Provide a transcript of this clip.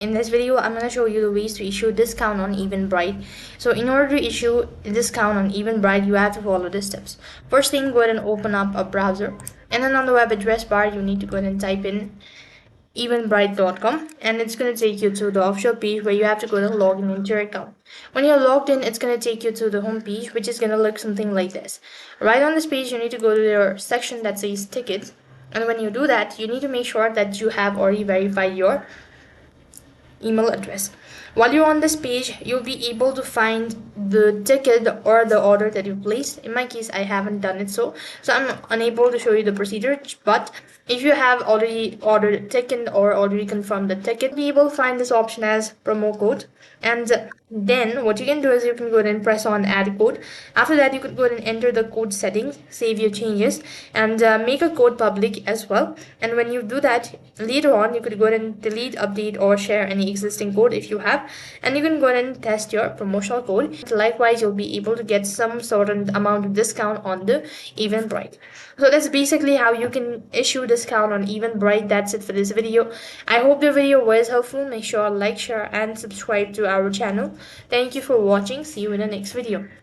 In this video, I'm going to show you the ways to issue discount on Eventbrite. So in order to issue a discount on Eventbrite, you have to follow the steps. First thing, go ahead and open up a browser. And then on the web address bar, you need to go ahead and type in eventbrite.com, and it's going to take you to the official page where you have to go and log in into your account. When you're logged in, it's going to take you to the home page, which is going to look something like this. Right on this page, you need to go to your section that says tickets. And when you do that, you need to make sure that you have already verified your email address. While you're on this page, you'll be able to find the ticket or the order that you placed. In my case, I haven't done it, so I'm unable to show you the procedure. But if you have already ordered a ticket or already confirmed the ticket, you'll be able to find this option as promo code. And then what you can do is you can go ahead and press on add code. After that, you could go ahead and enter the code settings, save your changes, and make a code public as well. And when you do that, later on you could go ahead and delete, update, or share any existing code if you have, and you can go ahead and test your promotional code. Likewise, you'll be able to get some sort of amount of discount on the Eventbrite. So that's basically how you can issue discount on Eventbrite. That's it for this video. I hope the video was helpful. Make sure to like, share, and subscribe to our channel. Thank you for watching. See you in the next video.